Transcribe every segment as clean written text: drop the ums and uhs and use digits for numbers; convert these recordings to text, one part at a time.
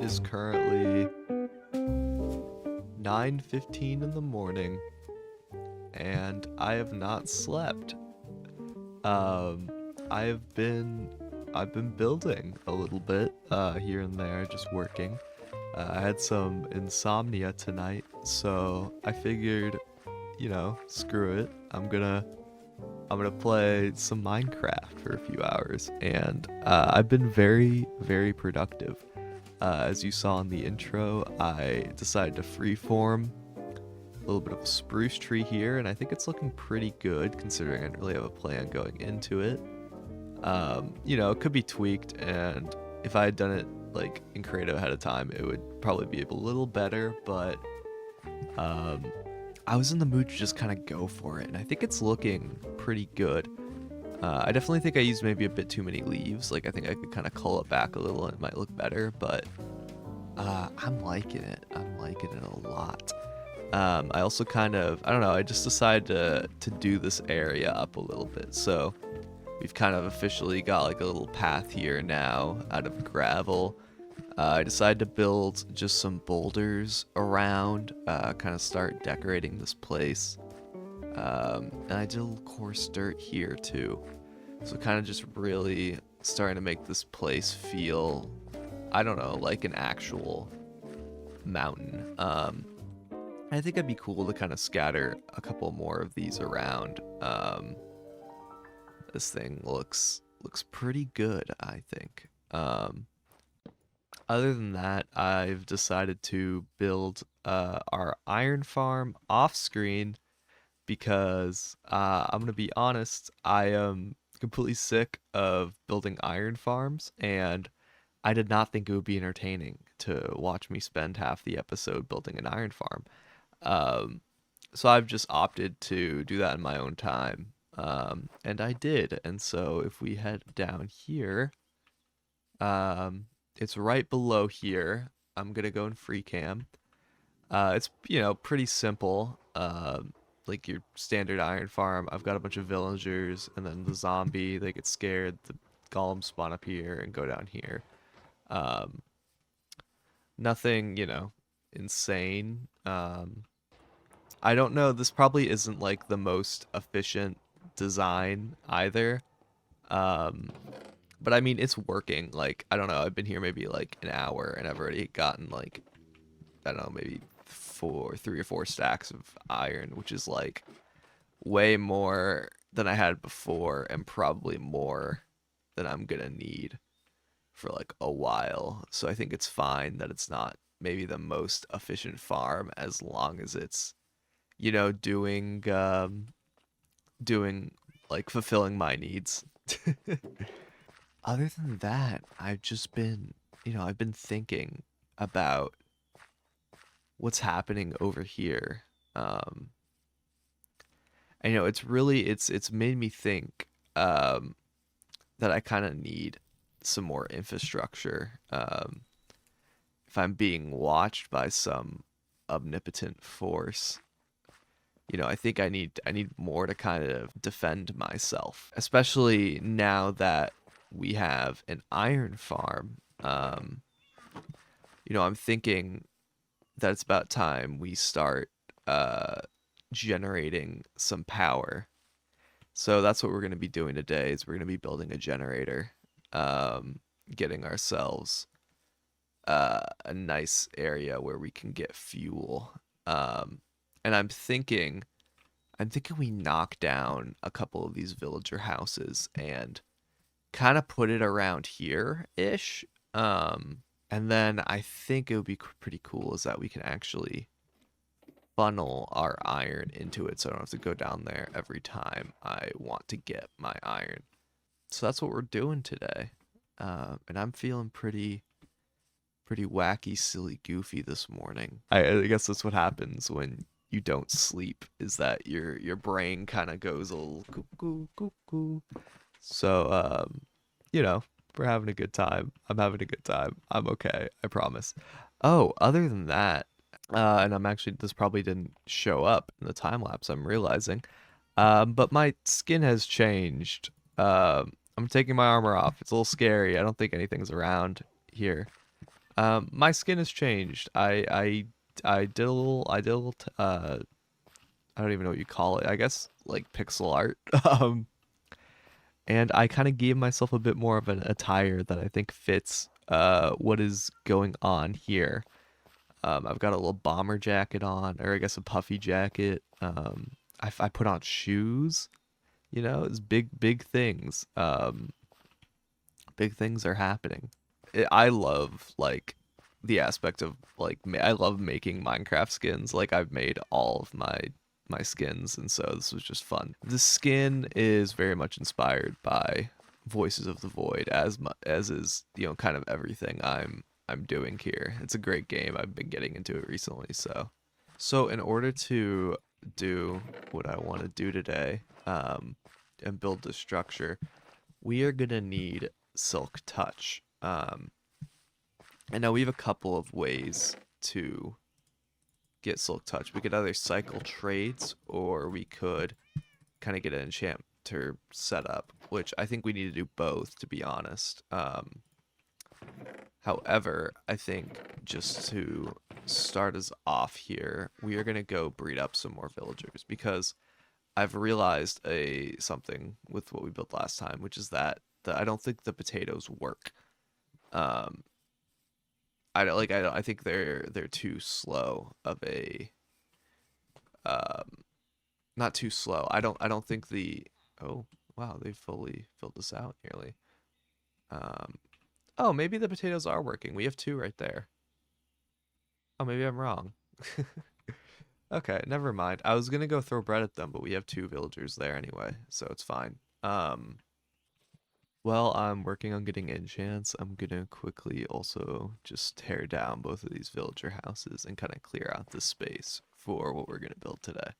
is currently 9:15 in the morning, and I have not slept. Um, I've been building a little bit here and there, just working. I had some insomnia tonight, so I figured, screw it. I'm gonna play some Minecraft for a few hours, and I've been very, very productive. As you saw in the intro, I decided to freeform a little bit of a spruce tree here, and I think it's looking pretty good considering I didn't really have a plan going into it. It could be tweaked, and if I had done it like in creative ahead of time, it would probably be a little better, but um, I was in the mood to just kind of go for it, and I think it's looking pretty good. I definitely think I used maybe a bit too many leaves. Like, I think I could kind of cull it back a little and it might look better, but I'm liking it. I'm liking it a lot. I also I don't know, I just decided to do this area up a little bit. So we've kind of officially got like a little path here now out of gravel. I decided to build just some boulders around, kind of start decorating this place. And I did a little coarse dirt here too. So kind of just really starting to make this place feel, I don't know, like an actual mountain. I think it'd be cool to kind of scatter a couple more of these around. This thing looks pretty good, I think. Other than that, I've decided to build our iron farm off screen because I'm gonna be honest, I am completely sick of building iron farms, and I did not think it would be entertaining to watch me spend half the episode building an iron farm. Um, so I've just opted to do that in my own time, and I did. And so if we head down here, it's right below here. I'm gonna go in free cam. It's pretty simple. Like your standard iron farm. I've got a bunch of villagers, and then the zombie. They get scared. The golems spawn up here and go down here. Um, Nothing, insane. I don't know. This probably isn't like the most efficient design either. Um, but I mean, it's working. Like, I don't know. I've been here maybe like an hour, and I've already gotten like, I don't know, maybe 3 or 4 stacks of iron, which is like way more than I had before, and probably more than I'm gonna need for like a while. So I think it's fine that it's not maybe the most efficient farm as long as it's, doing like fulfilling my needs. Other than that, I've been thinking about what's happening over here. I know it's made me think that I kind of need some more infrastructure. If I'm being watched by some omnipotent force, I think I need more to kind of defend myself, especially now that we have an iron farm. I'm thinking that it's about time we start generating some power. So that's what we're going to be doing today is we're going to be building a generator, getting ourselves a nice area where we can get fuel. And I'm thinking we knock down a couple of these villager houses and kind of put it around here-ish. And then I think it would be pretty cool is that we can actually funnel our iron into it so I don't have to go down there every time I want to get my iron. So that's what we're doing today. And I'm feeling pretty wacky, silly, goofy this morning. I guess that's what happens when you don't sleep, is that your brain kind of goes a little cuckoo cuckoo. So we're having a good time. I'm having a good time. I'm okay, I promise. Oh, other than that, and this probably didn't show up in the time lapse, I'm realizing. But my skin has changed. I'm taking my armor off. It's a little scary. I don't think anything's around here. My skin has changed. I did a little I don't even know what you call it. I guess like pixel art. Um, and I kind of gave myself a bit more of an attire that I think fits what is going on here. I've got a little bomber jacket on, or I guess a puffy jacket. I put on shoes. You know, it's big things. Big things are happening. I love like the aspect of like I love making Minecraft skins. Like I've made all of my skins, and so this was just fun. The skin is very much inspired by Voices of the Void, as is kind of everything I'm doing here. It's a great game. I've been getting into it recently, so in order to do what I want to do today, and build the structure, we are gonna need Silk Touch. And now we have a couple of ways to get Silk Touch. We could either cycle trades, or we could kind of get an enchanter set up, which I think we need to do both, to be honest. However, I think just to start us off here, we are going to go breed up some more villagers, because I've realized something with what we built last time, which is that I don't think the potatoes work. Um, I think they're too slow of a um not too slow. I don't think the oh wow, they fully filled this out nearly. Um oh, maybe the potatoes are working. We have two right there. Oh, maybe I'm wrong. Okay, never mind. I was gonna go throw bread at them, but we have two villagers there anyway, so it's fine. While I'm working on getting enchants, I'm gonna quickly also just tear down both of these villager houses and kind of clear out the space for what we're gonna build today.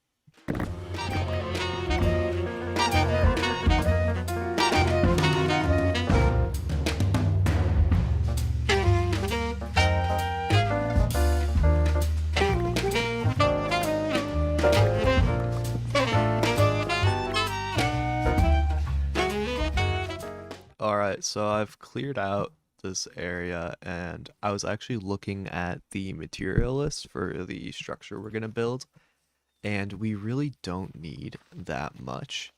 Alright, so I've cleared out this area, and I was actually looking at the material list for the structure we're gonna build, and we really don't need that much.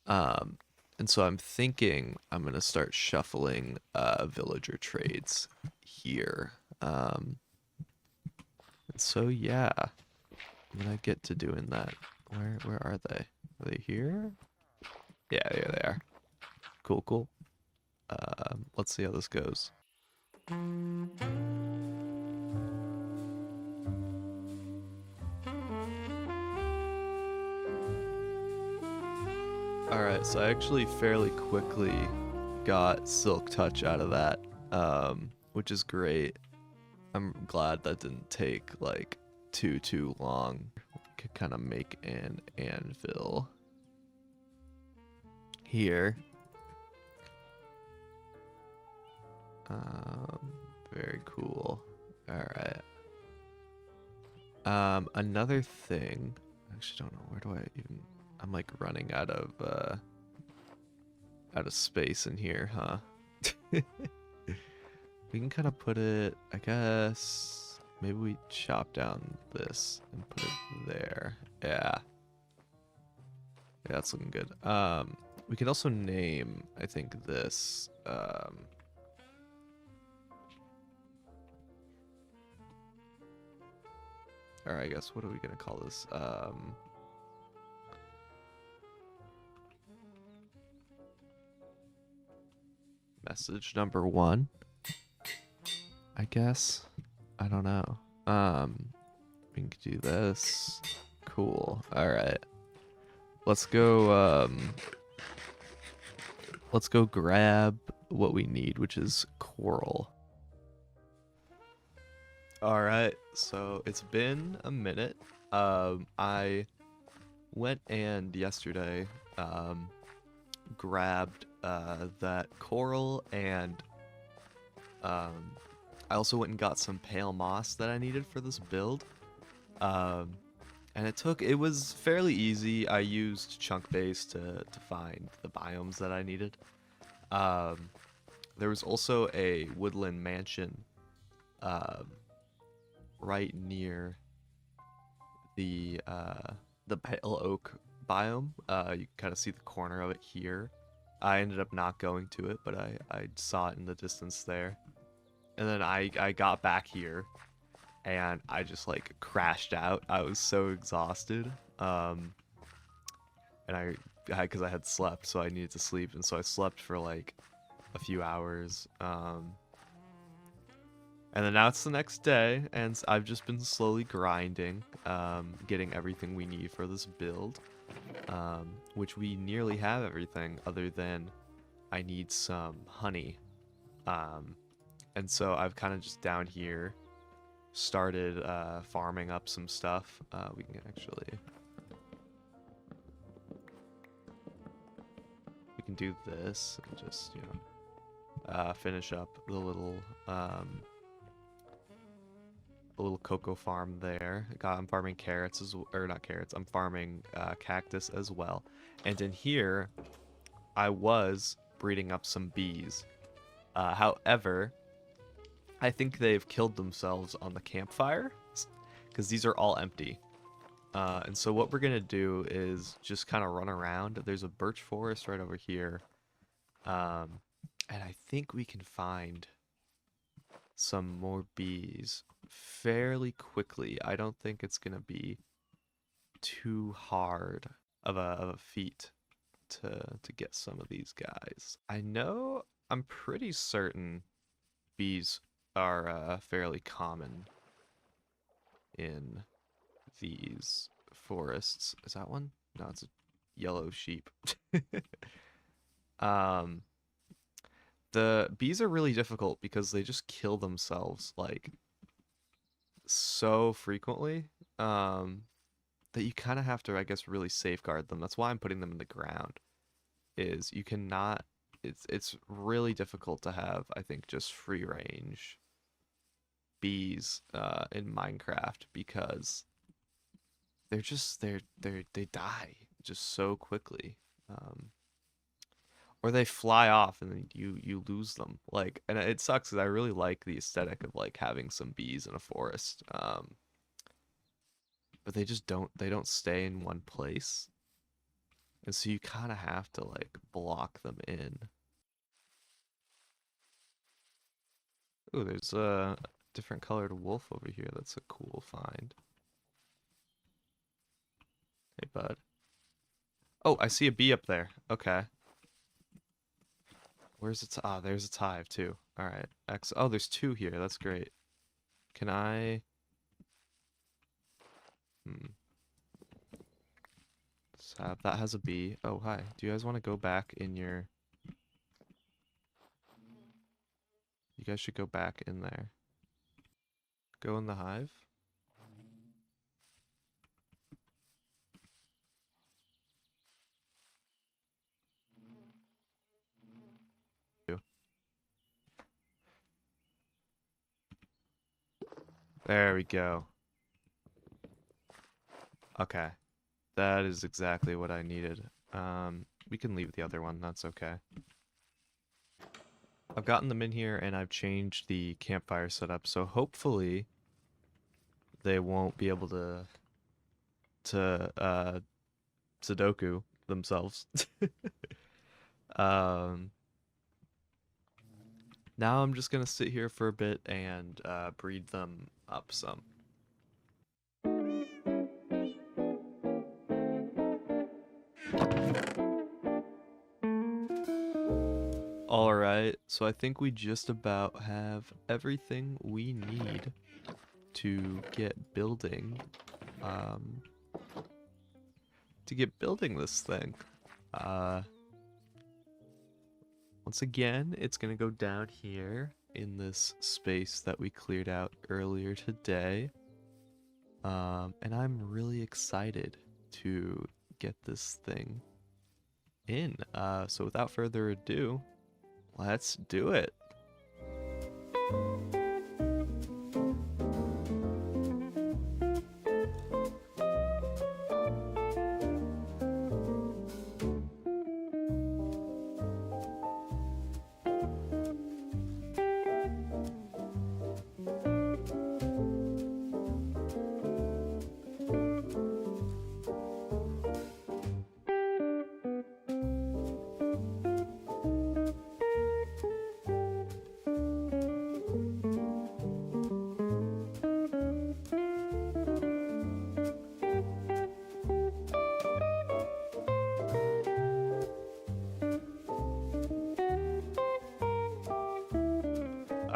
Um, and so I'm thinking I'm gonna start shuffling villager trades here. And so yeah, I'm gonna get to doing that. Where are they? Are they here? Yeah, there they are. Cool, cool. Let's see how this goes. Alright, so I actually fairly quickly got Silk Touch out of that, which is great. I'm glad that didn't take like too long. Could kind of make an anvil here. Very cool. Alright. Another thing, I actually don't know, where do I even, I'm like running out of space in here, huh? We can kind of put it, I guess, maybe we chop down this and put it there. Yeah. Yeah, that's looking good. We can also name, I think, this, or I guess, what are we gonna call this? Message number 1, I guess. I don't know. We can do this. Cool. All right. Let's go grab what we need, which is coral. All right. So it's been a minute. I went and yesterday grabbed that coral, and I also went and got some pale moss that I needed for this build. And it was fairly easy. I used chunk base to find the biomes that I needed. There was also a woodland mansion um, right near the pale oak biome. You can kind of see the corner of it here. I ended up not going to it, but I saw it in the distance there. And then I got back here and I just like crashed out. I was so exhausted. And because I had slept, so I needed to sleep, and so I slept for like a few hours. And then now it's the next day, and I've just been slowly grinding, getting everything we need for this build, which we nearly have everything other than I need some honey. And so I've kind of just down here started farming up some stuff. We can do this and just, finish up the little cocoa farm there. I'm farming carrots or not carrots. I'm farming cactus as well. And in here, I was breeding up some bees. However, I think they've killed themselves on the campfire because these are all empty. And so what we're gonna do is just kind of run around. There's a birch forest right over here. And I think we can find some more bees fairly quickly. I don't think it's gonna be too hard of a feat to get some of these guys. I'm pretty certain bees are fairly common in these forests. Is that one? No, it's a yellow sheep. The bees are really difficult because they just kill themselves like so frequently that you kind of have to, I guess, really safeguard them. That's why I'm putting them in the ground. Is you cannot. It's really difficult to have, I think, just free range bees in Minecraft because they die just so quickly. Or they fly off and then you lose them. Like, and it sucks because I really like the aesthetic of like having some bees in a forest. But they don't stay in one place. And so you kind of have to like block them in. Ooh, there's a different colored wolf over here. That's a cool find. Hey, bud. Oh, I see a bee up there. Okay. Where's its... Ah, there's its hive, too. Alright. Oh, there's two here. That's great. Can I... That has a bee. Oh, hi. Do you guys want to go back in your... You guys should go back in there. Go in the hive. There we go. Okay. That is exactly what I needed. We can leave the other one. That's okay. I've gotten them in here and I've changed the campfire setup, so hopefully they won't be able to Sudoku themselves. Now I'm just gonna sit here for a bit and breed them up some. Alright, so I think we just about have everything we need to get building this thing. Once again, it's gonna go down here in this space that we cleared out earlier today. And I'm really excited to get this thing in. So without further ado, let's do it.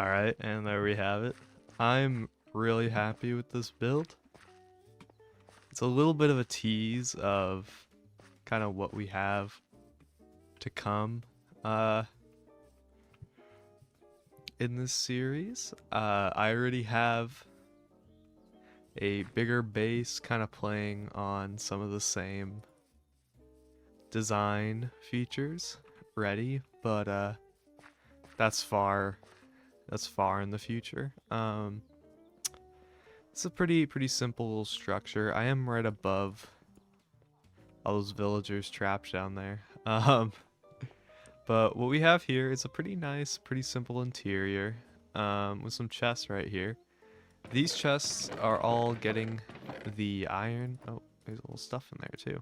Alright, and there we have it. I'm really happy with this build. It's a little bit of a tease of kind of what we have to come in this series. I already have a bigger base kind of playing on some of the same design features ready, but that's far in the future. It's a pretty simple structure. I am right above all those villagers trapped down there. But what we have here is a pretty nice, pretty simple interior, with some chests right here. These chests are all getting the iron. Oh, there's a little stuff in there too.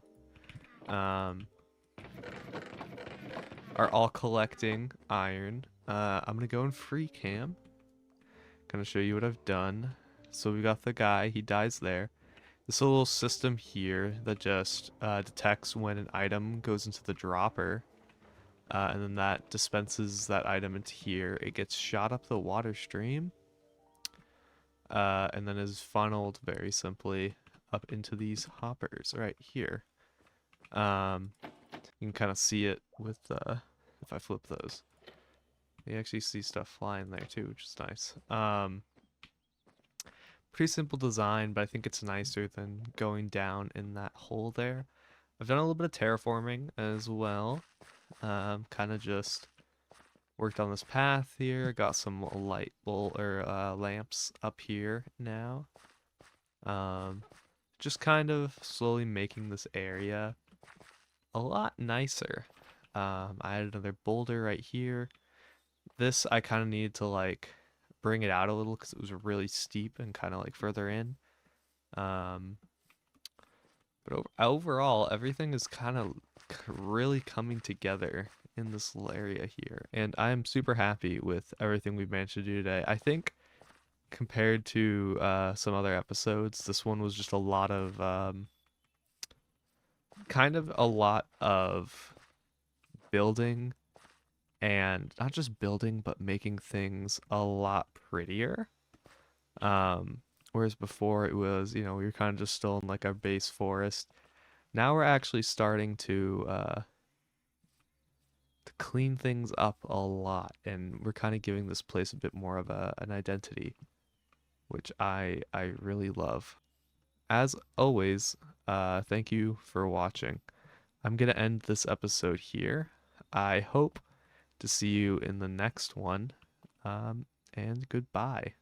Are all collecting iron. I'm gonna go in free cam. Gonna show you what I've done. So we got the guy, he dies there. This little system here that just detects when an item goes into the dropper. And then that dispenses that item into here. It gets shot up the water stream. And then is funneled very simply up into these hoppers right here. You can kind of see it with if I flip those. You actually see stuff flying there too, which is nice. Pretty simple design, but I think it's nicer than going down in that hole there. I've done a little bit of terraforming as well. Kind of just worked on this path here. Got some light lamps up here now. Just kind of slowly making this area a lot nicer. I added another boulder right here. This I kind of needed to like bring it out a little because it was really steep and kind of like further in. But overall, everything is kind of really coming together in this little area here. And I'm super happy with everything we've managed to do today. I think compared to some other episodes, this one was just a lot of kind of a lot of building, and not just building but making things a lot prettier. Whereas before it was, we were kind of just still in like our base forest. Now we're actually starting to clean things up a lot, and we're kind of giving this place a bit more of an identity, which I really love. As always, thank you for watching. I'm gonna end this episode here. I hope to see you in the next one, and goodbye.